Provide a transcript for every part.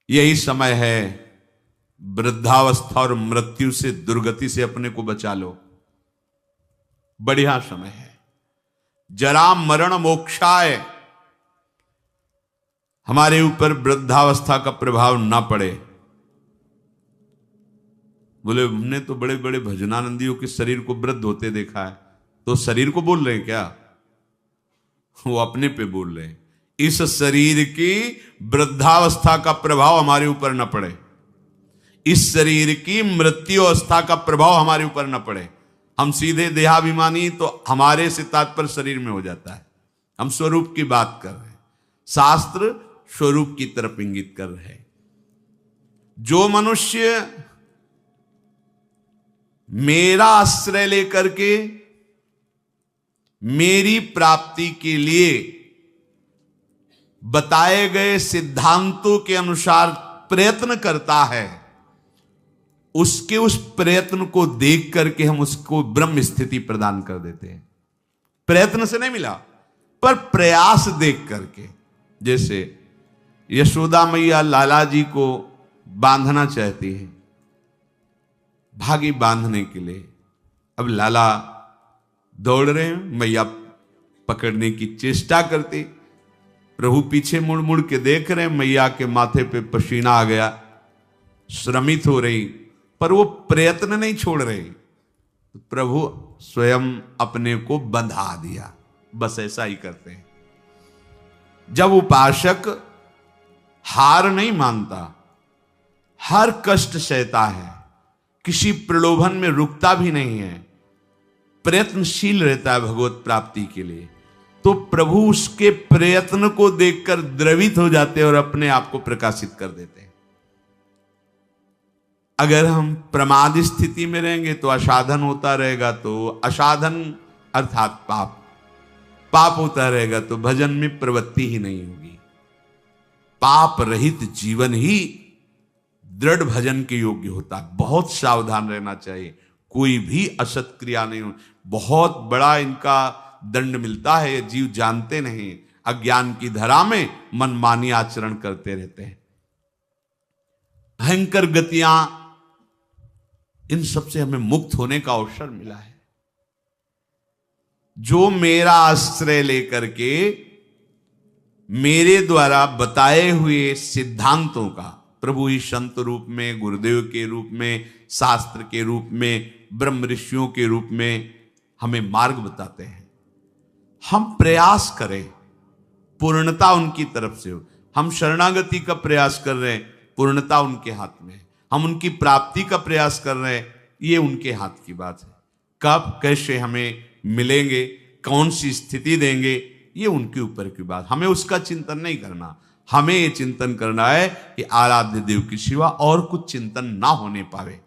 यही समय है, वृद्धावस्था और मृत्यु से, दुर्गति से अपने को बचा लो। बढ़िया समय है। जरा मरण मोक्षाय, हमारे ऊपर वृद्धावस्था का प्रभाव ना पड़े। बोले हमने तो बड़े बड़े भजनानंदियों के शरीर को वृद्ध होते देखा है। तो शरीर को बोल रहे हैं क्या? वो अपने पे बोल रहे हैं। इस शरीर की वृद्धावस्था का प्रभाव हमारे ऊपर न पड़े, इस शरीर की मृत्यु अवस्था का प्रभाव हमारे ऊपर न पड़े। हम सीधे देहाभिमानी तो हमारे से तात्पर्य शरीर में हो जाता है। हम स्वरूप की बात कर रहे हैं, शास्त्र स्वरूप की तरफ इंगित कर रहे हैं। जो मनुष्य मेरा आश्रय लेकर के मेरी प्राप्ति के लिए बताए गए सिद्धांतों के अनुसार प्रयत्न करता है, उसके उस प्रयत्न को देख करके हम उसको ब्रह्म स्थिति प्रदान कर देते हैं। प्रयत्न से नहीं मिला, पर प्रयास देख करके। जैसे यशोदा मैया लाला जी को बांधना चाहती है, भागी बांधने के लिए। अब लाला दौड़ रहे हैं, मैया पकड़ने की चेष्टा करती, प्रभु पीछे मुड़ मुड़ के देख रहे हैं, मैया के माथे पे पसीना आ गया, श्रमित हो रही, पर वो प्रयत्न नहीं छोड़ रहे। प्रभु स्वयं अपने को बंधा दिया। बस ऐसा ही करते हैं। जब उपासक हार नहीं मानता, हर कष्ट सहता है, किसी प्रलोभन में रुकता भी नहीं है, प्रयत्नशील रहता है भगवत प्राप्ति के लिए, तो प्रभु उसके प्रयत्न को देखकर द्रवित हो जाते हैं और अपने आप को प्रकाशित कर देते हैं। अगर हम प्रमाद स्थिति में रहेंगे तो असाधन होता रहेगा, तो असाधन अर्थात पाप, पाप होता रहेगा तो भजन में प्रवृत्ति ही नहीं होगी। पाप रहित जीवन ही दृढ़ भजन के योग्य होता है। बहुत सावधान रहना चाहिए, कोई भी असत क्रिया नहीं हो। बहुत बड़ा इनका दंड मिलता है, जीव जानते नहीं, अज्ञान की धरा में मनमानी आचरण करते रहते हैं। भयंकर गतियां, इन सब से हमें मुक्त होने का अवसर मिला है। जो मेरा आश्रय लेकर के मेरे द्वारा बताए हुए सिद्धांतों का, प्रभु ही संत रूप में, गुरुदेव के रूप में, शास्त्र के रूप में, ब्रह्म ऋषियों के रूप में हमें मार्ग बताते हैं, हम प्रयास करें, पूर्णता उनकी तरफ से हो। हम शरणागति का प्रयास कर रहे हैं, पूर्णता उनके हाथ में है। हम उनकी प्राप्ति का प्रयास कर रहे हैं, ये उनके हाथ की बात है। कब कैसे हमें मिलेंगे, कौन सी स्थिति देंगे, ये उनके ऊपर की बात। हमें उसका चिंतन नहीं करना, हमें ये चिंतन करना है कि आराध्य देव के सिवा और कुछ चिंतन ना होने पावे।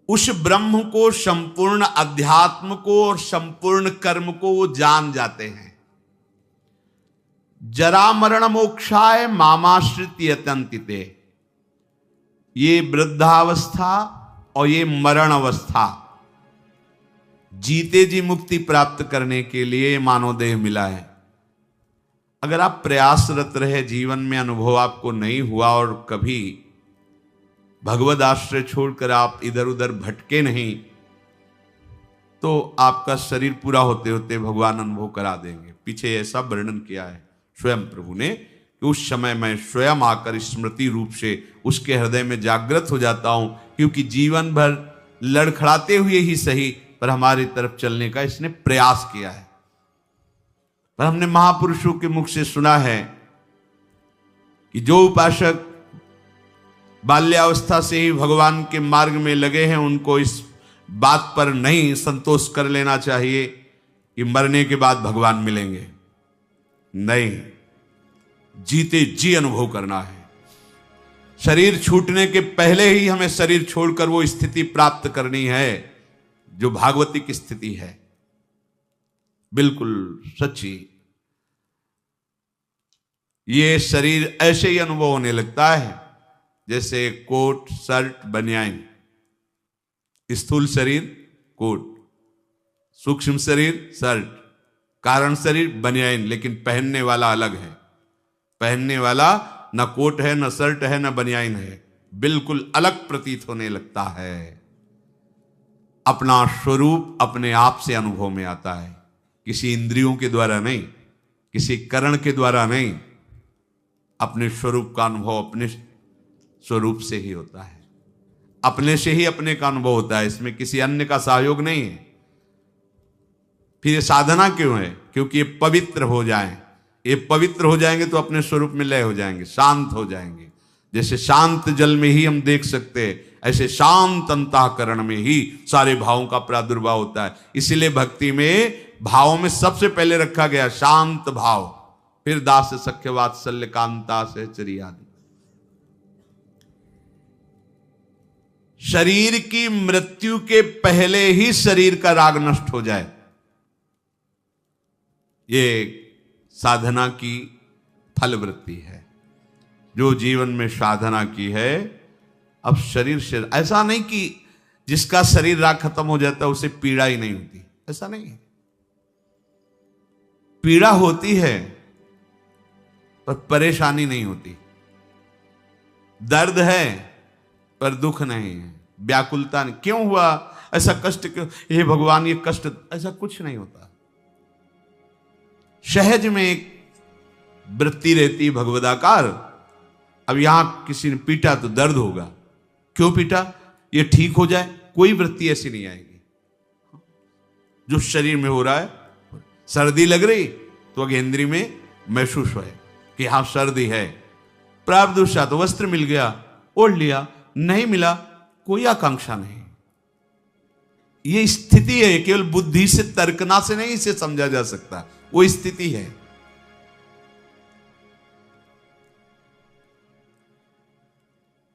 उस ब्रह्म को, संपूर्ण अध्यात्म को और संपूर्ण कर्म को वो जान जाते हैं। जरा मरण मोक्षाय मामाश्रित यतन्तिते, ये वृद्धावस्था और ये मरण अवस्था, जीते जी मुक्ति प्राप्त करने के लिए मानव देह मिला है। अगर आप प्रयासरत रहे, जीवन में अनुभव आपको नहीं हुआ और कभी भगवद आश्रय छोड़कर आप इधर उधर भटके नहीं, तो आपका शरीर पूरा होते होते भगवान अनुभव करा देंगे। पीछे ऐसा वर्णन किया है स्वयं प्रभु ने कि उस समय मैं स्वयं आकर स्मृति रूप से उसके हृदय में जागृत हो जाता हूं, क्योंकि जीवन भर लड़खड़ाते हुए ही सही पर हमारी तरफ चलने का इसने प्रयास किया है। पर हमने महापुरुषों के मुख से सुना है कि जो उपासक बाल्यावस्था से ही भगवान के मार्ग में लगे हैं, उनको इस बात पर नहीं संतोष कर लेना चाहिए कि मरने के बाद भगवान मिलेंगे। नहीं, जीते जी अनुभव करना है। शरीर छूटने के पहले ही हमें शरीर छोड़कर वो स्थिति प्राप्त करनी है जो भागवती की स्थिति है, बिल्कुल सच्ची। ये शरीर ऐसे ही अनुभव होने लगता है जैसे कोट, शर्ट, बनियान। स्थूल शरीर कोट, सूक्ष्म शरीर शर्ट, कारण शरीर बनियान, लेकिन पहनने वाला अलग है। पहनने वाला न कोट है, न शर्ट है, न बनियाइन है, बिल्कुल अलग प्रतीत होने लगता है। अपना स्वरूप अपने आप से अनुभव में आता है, किसी इंद्रियों के द्वारा नहीं, किसी करण के द्वारा नहीं। अपने स्वरूप का अनुभव अपने स्वरूप से ही होता है, अपने से ही अपने का अनुभव होता है, इसमें किसी अन्य का सहयोग नहीं है। फिर ये साधना क्यों है? क्योंकि ये पवित्र हो जाएं। ये पवित्र हो जाएंगे तो अपने स्वरूप में लय हो जाएंगे, शांत हो जाएंगे। जैसे शांत जल में ही हम देख सकते हैं, ऐसे शांत अंतःकरण में ही सारे भावों का प्रादुर्भाव होता है। इसीलिए भक्ति में भावों में सबसे पहले रखा गया शांत भाव, फिर दास सख्य वात्सल्य कांता सहचरी आदि। शरीर की मृत्यु के पहले ही शरीर का राग नष्ट हो जाए, ये साधना की फलवृत्ति है। जो जीवन में साधना की है, अब शरीर से ऐसा नहीं कि जिसका शरीर राग खत्म हो जाता है उसे पीड़ा ही नहीं होती, ऐसा नहीं है। पीड़ा होती है पर परेशानी नहीं होती, दर्द है पर दुख नहीं है, व्याकुलता नहीं। क्यों हुआ ऐसा कष्ट, क्यों हे भगवान ये कष्ट, ऐसा कुछ नहीं होता। सहज में एक वृत्ति रहती भगवदाकार। अब यहां किसी ने पीटा तो दर्द होगा, क्यों पीटा, ये ठीक हो जाए, कोई वृत्ति ऐसी नहीं आएगी। जो शरीर में हो रहा है, सर्दी लग रही तो अगेंद्री में महसूस है कि हाँ सर्दी है, प्रारब्ध तो वस्त्र मिल गया ओढ़ लिया, नहीं मिला कोई आकांक्षा नहीं। ये स्थिति है, केवल बुद्धि से तर्कना से नहीं इसे समझा जा सकता, वो स्थिति है।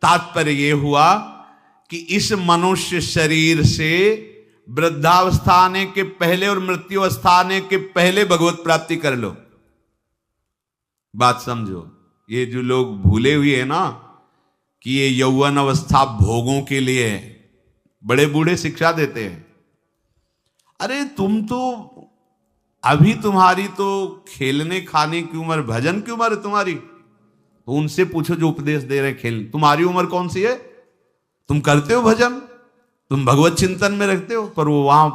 तात्पर्य यह हुआ कि इस मनुष्य शरीर से वृद्धावस्था आने के पहले और मृत्यु अवस्था आने के पहले भगवत प्राप्ति कर लो। बात समझो, ये जो लोग भूले हुए हैं ना कि ये यौवन अवस्था भोगों के लिए है, बड़े बूढ़े शिक्षा देते हैं, अरे तुम तो अभी तुम्हारी तो खेलने खाने की उम्र, भजन की उम्र है तुम्हारी। तो उनसे पूछो जो उपदेश दे रहे खेल, तुम्हारी उम्र कौन सी है? तुम करते हो भजन, तुम भगवत चिंतन में रखते हो, पर वो वहां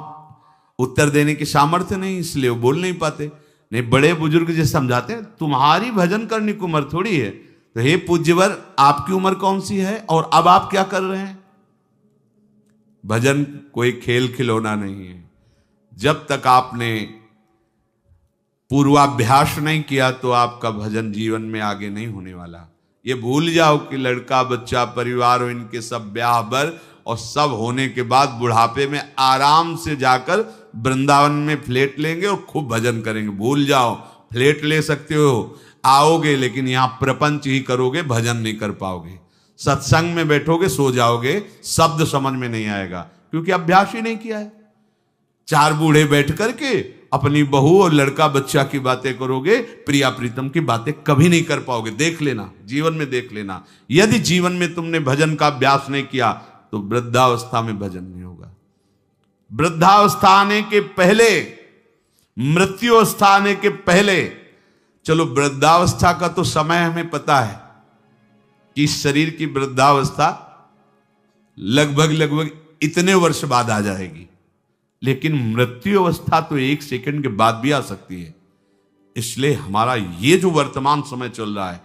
उत्तर देने की सामर्थ्य नहीं, इसलिए वो बोल नहीं पाते। नहीं, बड़े बुजुर्ग जैसे समझाते हैं तुम्हारी भजन करने की उम्र थोड़ी है। तो हे पूज्यवर, आपकी उम्र कौन सी है और अब आप क्या कर रहे हैं? भजन कोई खेल खिलौना नहीं है। जब तक आपने पूर्वाभ्यास नहीं किया तो आपका भजन जीवन में आगे नहीं होने वाला। ये भूल जाओ कि लड़का बच्चा परिवार और इनके सब ब्याह बर और सब होने के बाद बुढ़ापे में आराम से जाकर वृंदावन में फ्लैट लेंगे और खूब भजन करेंगे। भूल जाओ, फ्लैट ले सकते हो, आओगे, लेकिन यहां प्रपंच ही करोगे, भजन नहीं कर पाओगे। सत्संग में बैठोगे, सो जाओगे, शब्द समझ में नहीं आएगा, क्योंकि अभ्यास ही नहीं किया है। चार बूढ़े बैठ करके अपनी बहू और लड़का बच्चा की बातें करोगे, प्रिया प्रीतम की बातें कभी नहीं कर पाओगे। देख लेना, जीवन में देख लेना, यदि जीवन में तुमने भजन का अभ्यास नहीं किया तो वृद्धावस्था में भजन नहीं होगा। वृद्धावस्था आने के पहले, मृत्यु अवस्था आने के पहले, चलो वृद्धावस्था का तो समय हमें पता है कि शरीर की वृद्धावस्था लगभग इतने वर्ष बाद आ जाएगी, लेकिन मृत्यु अवस्था तो एक सेकंड के बाद भी आ सकती है। इसलिए हमारा ये जो वर्तमान समय चल रहा है,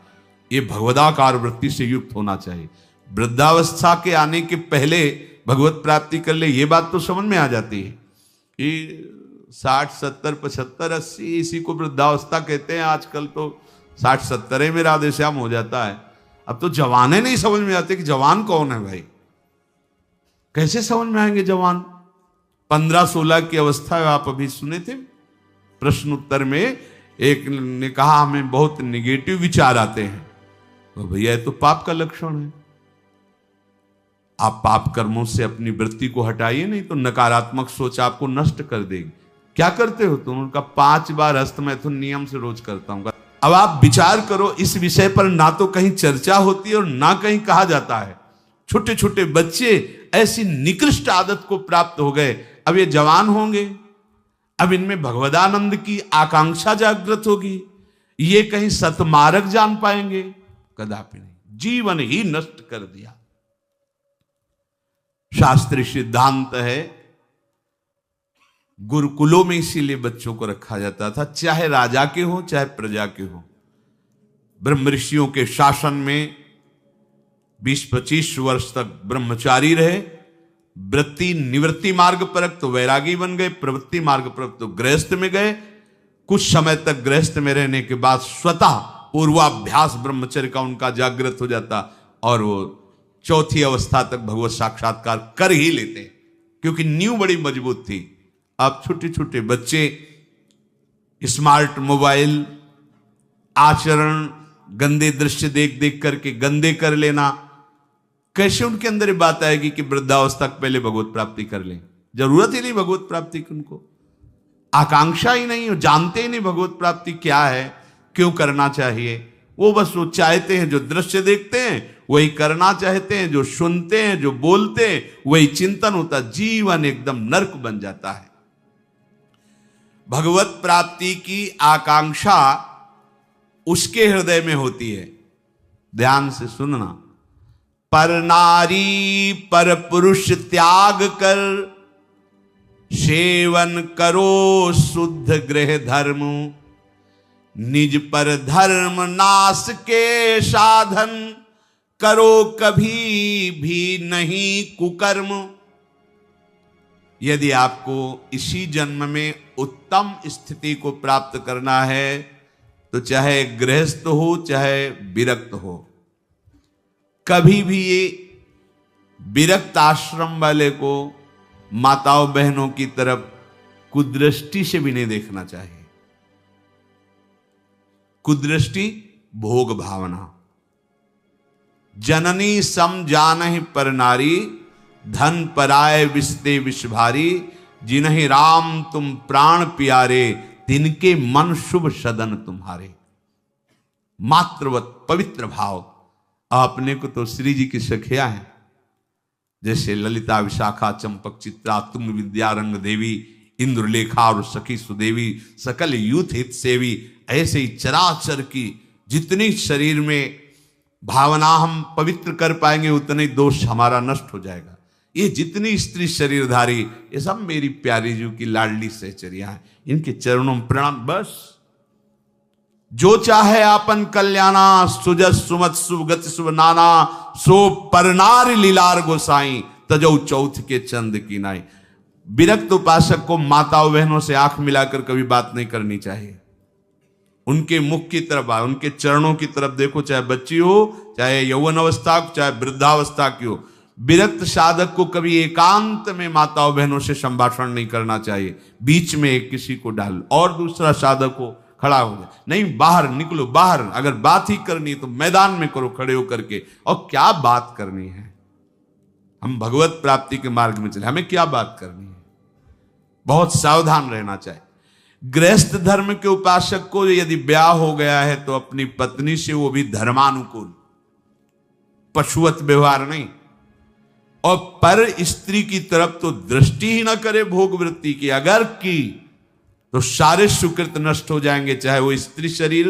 ये भगवदाकार वृत्ति से युक्त होना चाहिए। वृद्धावस्था के आने के पहले भगवत प्राप्ति कर ले, ये बात तो समझ में आ जाती है कि 60, 70, 75, 80 इसी को वृद्धावस्था कहते हैं। आजकल तो 60, 70 में राधे श्याम हो जाता है। अब तो जवाने नहीं समझ में आते कि जवान कौन है भाई, कैसे समझ में आएंगे जवान? 15-16 की अवस्था है। आप अभी सुने थे प्रश्न उत्तर में, एक ने कहा हमें बहुत निगेटिव विचार आते हैं। तो भैया ये तो पाप का लक्षण है। आप पाप कर्मों से अपनी वृत्ति को हटाइए, नहीं तो नकारात्मक सोच आपको नष्ट कर देगी। क्या करते हो तुम? उनका 5 बार हस्त मैथुन नियम से रोज करता हूं। अब आप विचार करो, इस विषय पर ना तो कहीं चर्चा होती है और ना कहीं कहा जाता है। छोटे छोटे बच्चे ऐसी निकृष्ट आदत को प्राप्त हो गए, अब ये जवान होंगे, अब इनमें भगवदानंद की आकांक्षा जागृत होगी, ये कहीं सतमार्ग जान पाएंगे? कदापि नहीं। जीवन ही नष्ट कर दिया। शास्त्रीय सिद्धांत है, गुरुकुलों में इसीलिए बच्चों को रखा जाता था, चाहे राजा के हो चाहे प्रजा के हो। ब्रह्म ऋषियों के शासन में 20-25 वर्ष तक ब्रह्मचारी रहे। वृत्ति निवृत्ति मार्ग पर तो वैरागी बन गए, प्रवृत्ति मार्ग पर तो गृहस्थ में गए। कुछ समय तक गृहस्थ में रहने के बाद स्वतः पूर्वाभ्यास ब्रह्मचर्य का उनका जागृत हो जाता और वो चौथी अवस्था तक भगवत साक्षात्कार कर ही लेते, क्योंकि नींव बड़ी मजबूत थी। अब छोटे छोटे बच्चे स्मार्ट मोबाइल, आचरण, गंदे दृश्य देख देख करके गंदे कर लेना, कैसे उनके अंदर ये बात आएगी कि वृद्धावस्था पहले भगवत प्राप्ति कर लें? जरूरत ही नहीं भगवत प्राप्ति की, उनको आकांक्षा ही नहीं, जानते ही नहीं भगवत प्राप्ति क्या है, क्यों करना चाहिए। वो बस वो चाहते हैं, जो दृश्य देखते हैं वही करना चाहते हैं, जो सुनते हैं, जो बोलते हैं वही चिंतन होता। जीवन एकदम नरक बन जाता है। भगवत प्राप्ति की आकांक्षा उसके हृदय में होती है। ध्यान से सुनना। पर नारी पर पुरुष त्याग कर, सेवन करो शुद्ध गृह धर्म, निज पर धर्म नाश के साधन, करो कभी भी नहीं कुकर्म। यदि आपको इसी जन्म में उत्तम स्थिति को प्राप्त करना है तो चाहे गृहस्थ हो चाहे विरक्त हो, कभी भी ये विरक्त आश्रम वाले को माताओं बहनों की तरफ कुदृष्टि से भी नहीं देखना चाहिए। कुदृष्टि भोग भावना। जननी सम जानहि पर नारी, धन पराय विषते विष भारी, जिन्हि राम तुम प्राण प्यारे, तिनके मन शुभ सदन तुम्हारे। मातृवत पवित्र भाव। अपने को तो श्री जी की सखिया है, जैसे ललिता, विशाखा, चंपक, चित्रा, तुंग विद्या, रंग देवी, इंद्रलेखा और सखी सुदेवी, सकल यूथ हित सेवी। ऐसे ही चराचर की जितनी शरीर में भावना हम पवित्र कर पाएंगे उतने दोष हमारा नष्ट हो जाएगा। ये जितनी स्त्री शरीरधारी, ये सब मेरी प्यारी जी की लाडली सहचरिया है, इनके चरणों में प्रणाम। बस जो चाहे आपन कल्याणा, सुजस सुमत शुभ गति शुभ नाना, सो परनार लीलार गोसाई, तजौ चौथ के चंद की नाई। विरक्त उपासक को माताओं बहनों से आंख मिलाकर कभी बात नहीं करनी चाहिए। उनके मुख की तरफ, उनके चरणों की तरफ देखो, चाहे बच्ची हो, चाहे यौवन अवस्था, चाहे वृद्धावस्था की हो। विरक्त साधक को कभी एकांत में माताओं बहनों से संभाषण नहीं करना चाहिए। बीच में किसी को डाल और दूसरा साधक हो खड़ा हो जाए, नहीं बाहर निकलो। बाहर अगर बात ही करनी है तो मैदान में करो खड़े होकर के। और क्या बात करनी है? हम भगवत प्राप्ति के मार्ग में चले, हमें क्या बात करनी है? बहुत सावधान रहना चाहिए। गृहस्थ धर्म के उपासक को यदि ब्याह हो गया है तो अपनी पत्नी से वो भी धर्मानुकूल, पशुवत व्यवहार नहीं। और पर स्त्री की तरफ तो दृष्टि ही ना करे भोग वृत्ति की। अगर की तो सारे सुकृत नष्ट हो जाएंगे, चाहे वो स्त्री शरीर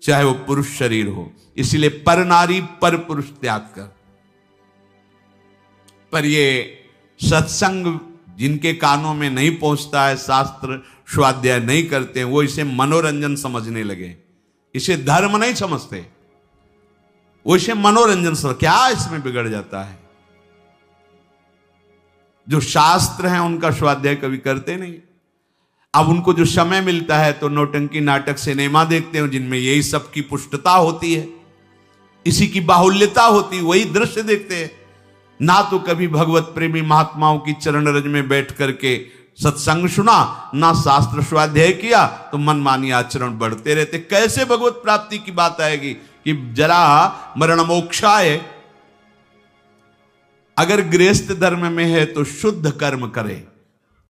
चाहे वो पुरुष शरीर हो। इसलिए पर नारी पर पुरुष त्याग कर। पर ये सत्संग जिनके कानों में नहीं पहुंचता है, शास्त्र स्वाध्याय नहीं करते हैं, वो इसे मनोरंजन समझने लगे, इसे धर्म नहीं समझते, वो इसे मनोरंजन समझ। क्या इसमें बिगड़ जाता है? जो शास्त्र हैं उनका स्वाध्याय कभी करते नहीं। अब उनको जो समय मिलता है तो नौटंकी, नाटक, सिनेमा देखते हैं जिनमें यही सब की पुष्टता होती है, इसी की बाहुल्यता होती है, वही दृश्य देखते हैं। ना तो कभी भगवत प्रेमी महात्माओं की चरण रज में बैठ करके सत्संग सुना, ना शास्त्र स्वाध्याय किया, तो मनमानी आचरण बढ़ते रहते। कैसे भगवत प्राप्ति की बात आएगी कि जरा मरण मोक्षाय। अगर गृहस्थ धर्म में है तो शुद्ध कर्म करे,